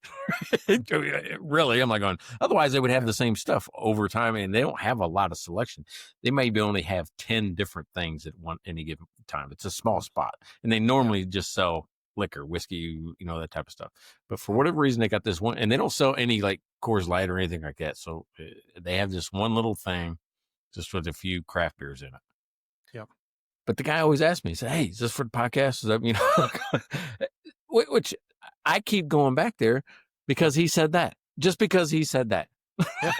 Really, I'm like going, otherwise they would have the same stuff over time, and they don't have a lot of selection. They maybe only have 10 different things at any given time. It's a small spot. And they normally just sell liquor, whiskey, that type of stuff. But for whatever reason, they got this one, and they don't sell any like Coors Light or anything like that. So they have this one little thing just with a few craft beers in it. Yep. But the guy always asks me, he said, "Hey, is this for the podcast?" Is that, which I keep going back there because he said that. Just because he said that. Yeah.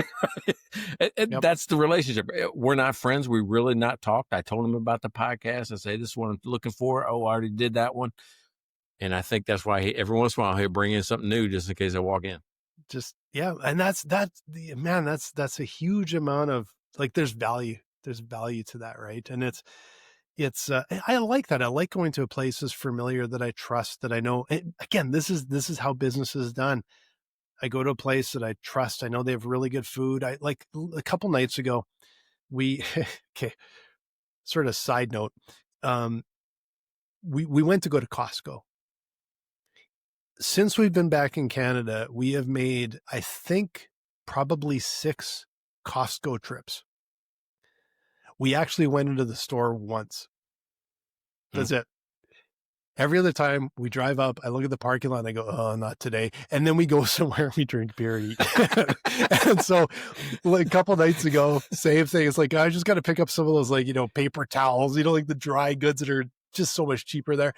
And that's the relationship. We're not friends. We really not talked. I told him about the podcast. I say, "This is what I'm looking for." Oh, I already did that one. And I think that's why every once in a while he'll bring in something new just in case I walk in. And that's a huge amount of like, there's value to that, right? And I like that. I like going to a place that's familiar, that I trust, that I know. And again, this is how business is done. I go to a place that I trust. I know they have really good food. I like a couple nights ago, okay, sort of side note. We went to go to Costco. Since we've been back in Canada, we have made, I think, probably 6 Costco trips. We actually went into the store once. That's it. Every other time we drive up, I look at the parking lot and I go, "Oh, not today." And then we go somewhere and we drink beer, eat. And so like a couple nights ago, same thing. It's like, I just got to pick up some of those, like, paper towels, like the dry goods that are just so much cheaper there.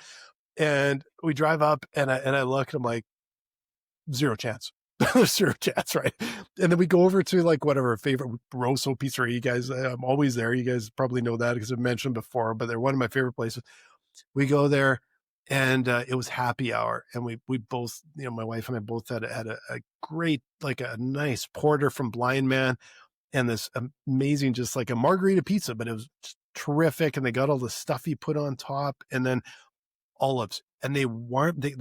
And we drive up and I look and I'm like, zero chance. There's zero chance, right? And then we go over to like whatever favorite Rosso Pizzeria. You guys, I'm always there. You guys probably know that because I've mentioned before, but they're one of my favorite places. We go there and it was happy hour. And we both, my wife and I both had a great, like a nice porter from Blind Man and this amazing, just like a margarita pizza, but it was terrific. And they got all the stuff he put on top, and then olives, and they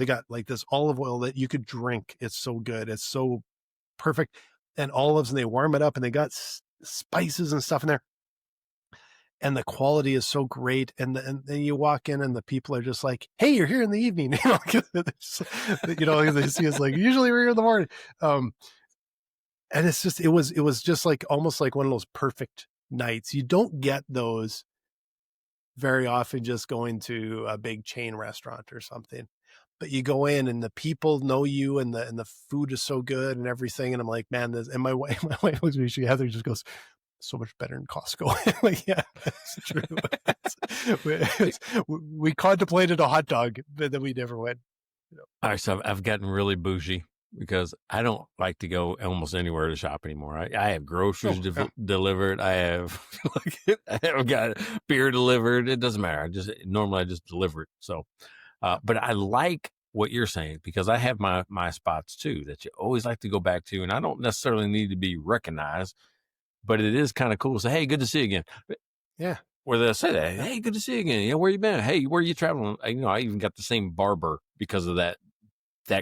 got like this olive oil that you could drink. It's so good. It's so perfect. And olives, and they warm it up, and they got spices and stuff in there. And the quality is so great. And then you walk in and the people are just like, "Hey, you're here in the evening." They see us like, "Usually we're here in the morning." And it's just, it was just like almost like one of those perfect nights. You don't get those very often just going to a big chain restaurant or something, but you go in and the people know you, and the food is so good and everything. And I'm like, man, and my wife looks at me, Heather just goes, "So much better in Costco." Like, yeah, that's true. We contemplated a hot dog, but then we never went. All right. So I've gotten really bougie because I don't like to go almost anywhere to shop anymore. I have groceries delivered. I have got beer delivered. It doesn't matter. I just deliver it. So, but I like what you're saying because I have my spots too that you always like to go back to, and I don't necessarily need to be recognized, but it is kind of cool to say, "Hey, good to see you again." Yeah. Or they'll say that, "Hey, good to see you again. Where you been? Hey, where you traveling?" I even got the same barber because of that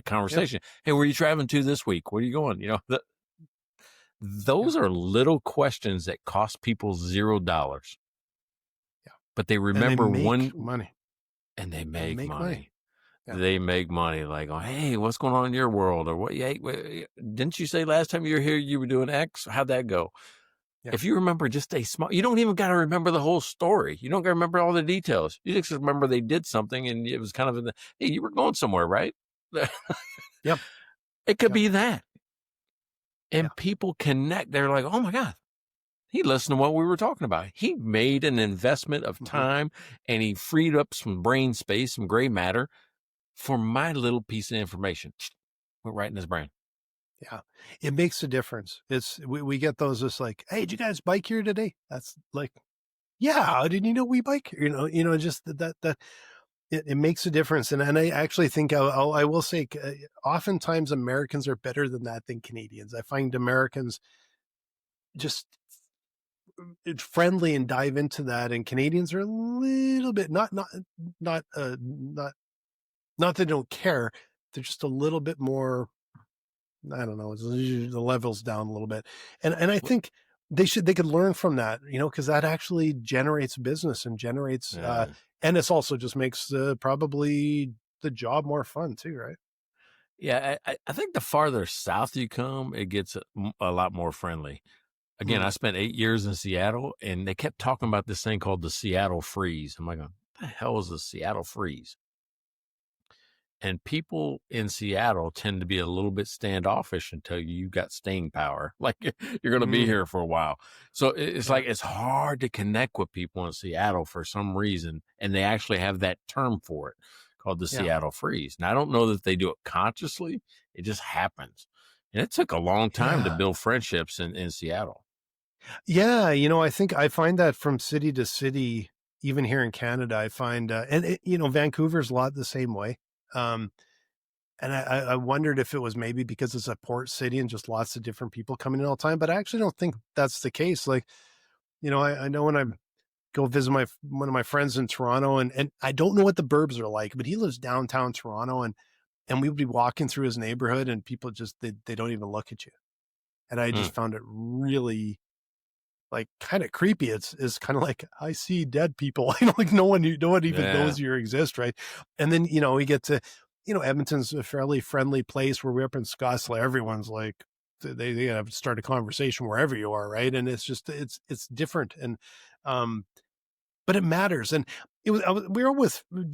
conversation. Yep. "Hey, where are you traveling to this week? Where are you going?" Those are little questions that cost people $0. Yeah. But they remember money. And they make money. Yeah. They make money, like, "Oh, hey, what's going on in your world?" Or "What? Didn't you say last time you were here you were doing X? How'd that go?" Yeah. If you remember just a small, you don't even got to remember the whole story. You don't got to remember all the details. You just remember they did something and it was kind of hey, you were going somewhere, right? Yep. It could be that. And people connect. They're like, "Oh my God, he listened to what we were talking about. He made an investment of time and he freed up some brain space, some gray matter for my little piece of information." We're right in his brain. Yeah. It makes a difference. We get those just like, "Hey, did you guys bike here today?" That's like, "Yeah, how did you know we bike here?" Just that it makes a difference. And I actually think I will say, oftentimes Americans are better than Canadians. I find Americans just friendly and dive into that, and Canadians are a little bit not that they don't care. They're just a little bit more, I don't know, the level's down a little bit. And I think they could learn from that, because that actually generates business and generates, Yeah. and it's also just makes probably the job more fun too, right? Yeah, I think the farther south you come, it gets a lot more friendly. Again, I Mm. spent 8 years in Seattle, and they kept talking about this thing called the Seattle Freeze. I'm like, what the hell is the Seattle Freeze? And people in Seattle tend to be a little bit standoffish until you got staying power. Like you're going to be Mm. here for a while. So it's Yeah. like it's hard to connect with people in Seattle for some reason. And they actually have that term for it called the Yeah. Seattle Freeze. Now, I don't know that they do it consciously, it just happens. And it took a long time to Yeah. build friendships in Seattle. Yeah. I think I find that from city to city, even here in Canada, I find, Vancouver's a lot the same way. Um, and I wondered if it was maybe because it's a port city and just lots of different people coming in all the time, but I actually don't think that's the case. Like, I know when I go visit one of my friends in Toronto, and I don't know what the burbs are like, but he lives downtown Toronto, and we would be walking through his neighborhood and people just, they don't even look at you. And I Mm, just found it really like kind of creepy. It's kind of like, I see dead people. Like no one even yeah. knows you exist. Right. And then, we get to, Edmonton's a fairly friendly place. Where we're up in Scottsdale, everyone's like, they have to start a conversation wherever you are. Right. And it's just, it's different. And, um, but it matters. And we were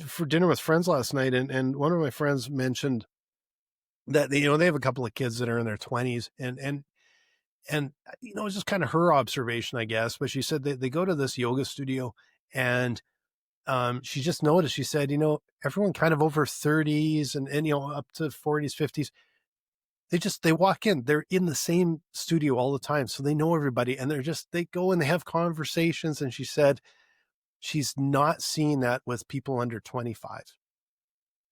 for dinner with friends last night, and one of my friends mentioned that they have a couple of kids that are in their 20s, and it's just kind of her observation, I guess. But she said they go to this yoga studio, and she just noticed. She said, everyone kind of over 30s and up to 40s, 50s. They walk in. They're in the same studio all the time, so they know everybody, and they go and they have conversations. And she said she's not seeing that with people under 25.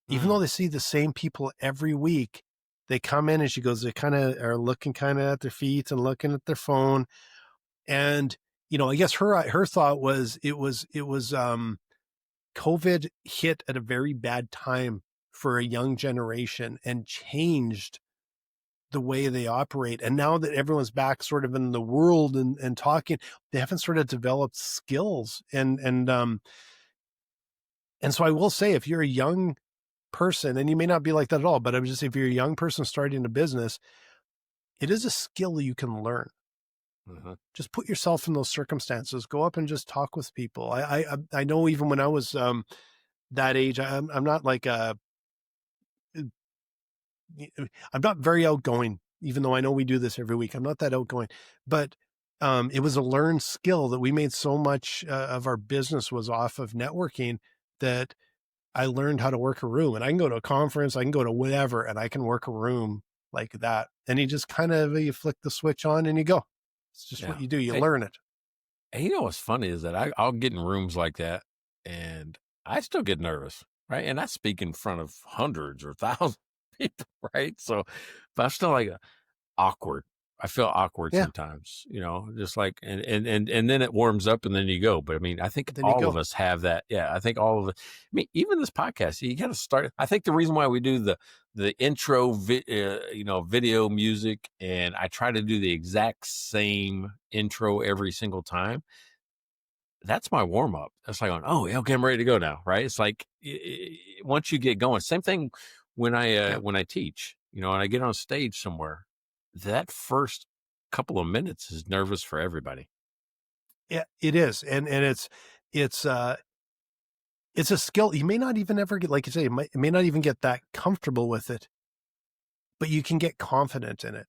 Even Mm, though they see the same people every week, they come in, and she goes, they kind of are looking kind of at their feet and looking at their phone. And, I guess her thought was COVID hit at a very bad time for a young generation and changed the way they operate. And now that everyone's back sort of in the world and talking, they haven't sort of developed skills. And so I will say, if you're a young person, and you may not be like that at all, but I would just say, if you're a young person starting a business, it is a skill you can learn. mhm. Just put yourself in those circumstances. Go up and just talk with people. I know, even when I was that age, I'm not like I'm not very outgoing, even though I know we do this every week. I'm not that outgoing, but it was a learned skill that we made so much of our business was off of networking, that I learned how to work a room. And I can go to a conference, I can go to whatever, and I can work a room like that. And you just kind of, you flick the switch on and you go. It's just what Yeah. you do. You Hey, learn it. and what's funny is that I'll get in rooms like that, and I still get nervous, right? And I speak in front of hundreds or thousands of people, right? So, but I'm still like awkward. I feel awkward Yeah. sometimes, just like, and then it warms up and then you go. But I mean, I think Then you all of go. us have that. Yeah. I think all of it. I mean, even this podcast, you got to start. I think the reason why we do the intro, video music, and I try to do the exact same intro every single time. That's my warm up. That's like going, oh, yeah, okay, I'm ready to go now. Right. It's like, once you get going, same thing Yeah. when I teach, and I get on stage somewhere, that first couple of minutes is nervous for everybody. Yeah, it is. And it's, it's a skill. You may not even ever get, like you say, you may not even get that comfortable with it, but you can get confident in it.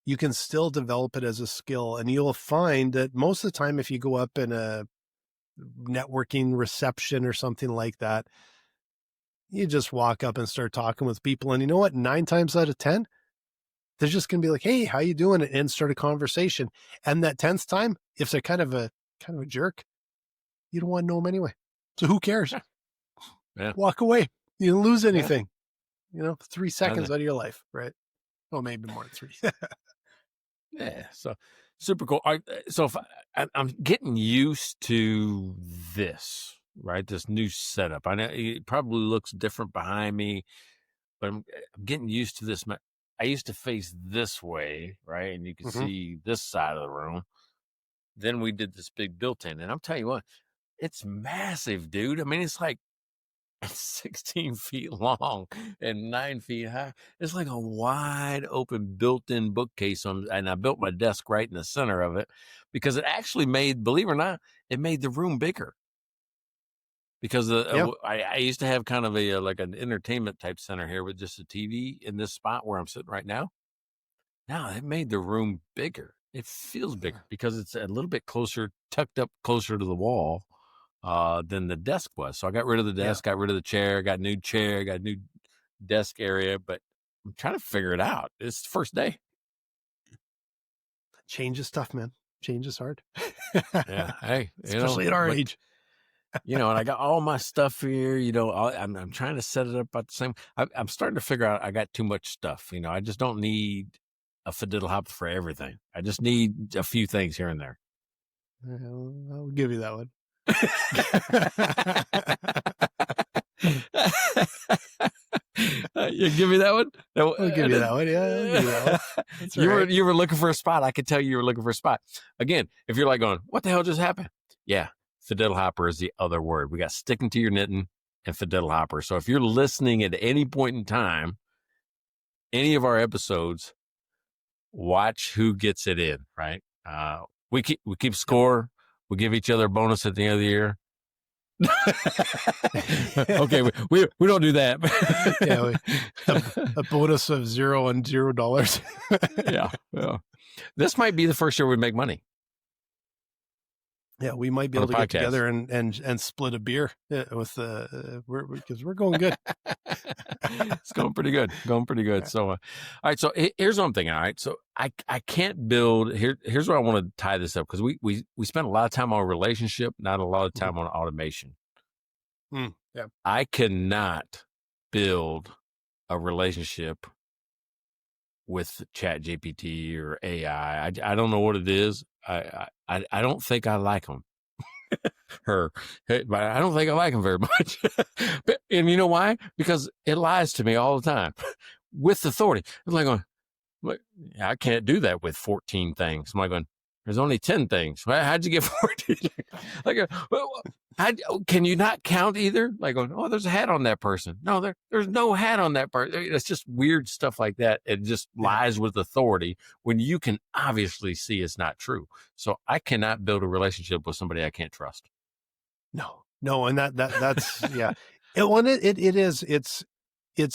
You can still develop it as a skill. And you'll find that most of the time, if you go up in a networking reception or something like that, you just walk up and start talking with people. And you know what? 9 times out of 10, they're just going to be like, "Hey, how you doing?" and start a conversation. And that 10th time, if they're kind of a jerk, you don't want to know them anyway. So who cares? Yeah. Walk away. You don't lose Yeah. anything. 3 I seconds think- out of your life, right? Well, maybe more than 3. Yeah. So super cool. So if I'm getting used to this, right? This new setup. I know it probably looks different behind me, but I'm getting used to this. I used to face this way, right? And you can Mhm. see this side of the room. then we did this big built-in, and I'm telling you what, it's massive, dude. I mean, it's like 16 feet long and 9 feet high. It's like a wide open built-in bookcase and I built my desk right in the center of it because it actually made, believe it or not, it made the room bigger. Because I used to have kind of a like an entertainment type center here with just a TV in this spot where I'm sitting right now. Now it made the room bigger. It feels bigger because it's a little bit closer, tucked up closer to the wall than the desk was. So I got rid of the desk, got rid of the chair, got a new chair, got a new desk area, but I'm trying to figure it out. It's the first day. Change is tough, man. Change is hard. Yeah. Hey, especially at our age. And I got all my stuff here, I'm trying to set it up at the same. I'm starting to figure out I got too much stuff. I just don't need a fiddle hop for everything. I just need a few things here and there. I'll give you that one. You give me that one? I'll give you that one. Yeah, I'll give you that one. That's you were looking for a spot. I could tell you were looking for a spot. Again, if you're like going, what the hell just happened? Yeah, fiddle hopper is the other word. We got sticking to your knitting and fiddle hopper. So if you're listening at any point in time, any of our episodes, watch who gets it in. Right? We keep score. We give each other a bonus at the end of the year. Okay, we don't do that. Yeah, a bonus of $0 and $0. Yeah. This might be the first year we make money. Yeah, we might be able to get together and split a beer with because we're going good. It's going pretty good. Yeah. So, all right. So here's what I'm thinking. All right. So I can't build here's where I want to tie this up because we spent a lot of time on relationship, not a lot of time on automation. Yeah. I cannot build a relationship with ChatGPT or AI. I don't know what it is. I don't think I like them. But I don't think I like them very much. And you know why? Because it lies to me all the time with authority. It's like going, look, I can't do that with 14 things. I'm like going, there's only 10 things. How'd you get 14? Like, can you not count either? Like, going, oh, there's a hat on that person. No, there's no hat on that person. It's just weird stuff like that. It just lies with authority when you can obviously see it's not true. So I cannot build a relationship with somebody I can't trust. No, and that's yeah. It's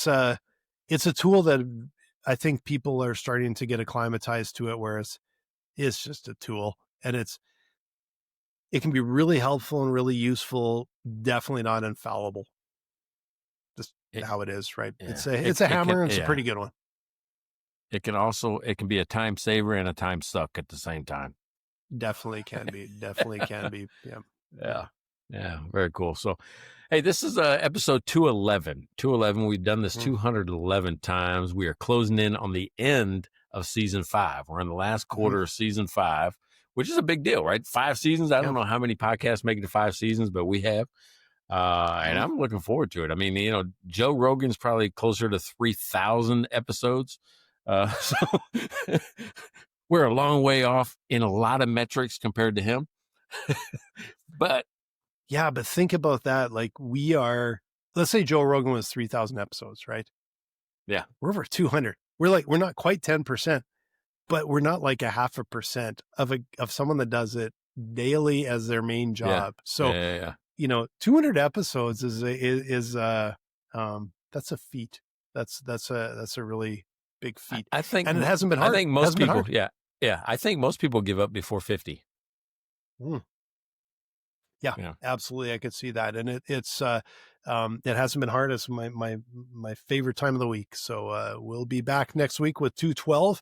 a tool that I think people are starting to get acclimatized to it, whereas it's just a tool, and it can be really helpful and really useful. Definitely not infallible. Just how it is, right? Yeah. It's a hammer, and it's a pretty good one. It can be a time saver and a time suck at the same time. Definitely can be. Yeah. Yeah. Very cool. So, hey, this is episode 211. 211. We've done this 211 times. We are closing in on the end of season 5. We're in the last quarter of season 5, which is a big deal, right? 5 seasons. I don't know how many podcasts make it to 5 seasons, but we have. And I'm looking forward to it. I mean, Joe Rogan's probably closer to 3,000 episodes. So we're a long way off in a lot of metrics compared to him. But think about that. Like let's say Joe Rogan was 3,000 episodes, right? Yeah. We're over 200. We're not quite 10%, but we're not like 0.5% of someone that does it daily as their main job. So, 200 episodes is that's a feat. That's a really big feat. I think, and it hasn't been hard. I think most people, I think most people give up before 50. Yeah, absolutely. I could see that. And it hasn't been hard. It's my favorite time of the week. So we'll be back next week with 212.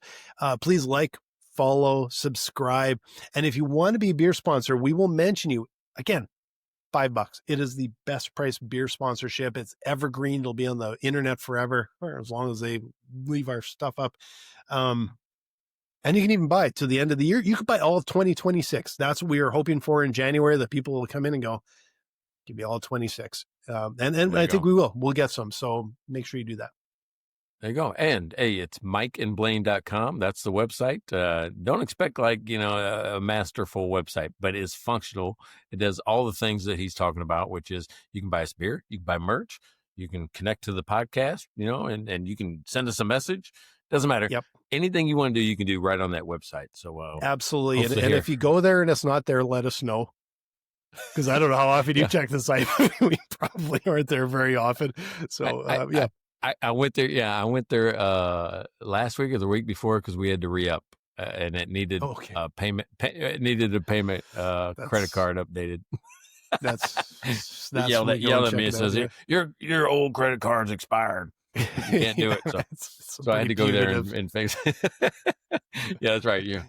Please like, follow, subscribe. And if you want to be a beer sponsor, we will mention you again. $5. It is the best price beer sponsorship. It's evergreen. It'll be on the internet forever, or as long as they leave our stuff up. And you can even buy it to the end of the year. You could buy all of 2026. That's what we are hoping for in January, that people will come in and go, give me all 26. And I think we will. We'll get some. So make sure you do that. There you go. And hey, it's mikeandblaine.com. That's the website. Don't expect a masterful website, but it's functional. It does all the things that he's talking about, which is you can buy us beer, you can buy merch, you can connect to the podcast, and you can send us a message. Doesn't matter. Yep. Anything you want to do, you can do right on that website. So absolutely. And if you go there and it's not there, let us know. Because I don't know how often you check the site. We probably aren't there very often. So I went there. Yeah, I went there last week or the week before because we had to re-up and it needed payment. It needed a payment credit card updated. That's yelled at me and says, "Your old credit card's expired. You can't do it." So I had to go there and fix it. Yeah, that's right. Yeah,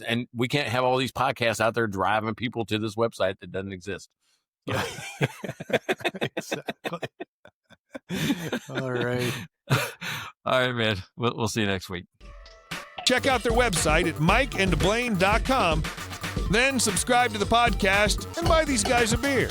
and we can't have all these podcasts out there driving people to this website that doesn't exist. So. Yeah, exactly. All right. All right, man. We'll see you next week. Check out their website at mikeandblaine.com. Then subscribe to the podcast and buy these guys a beer.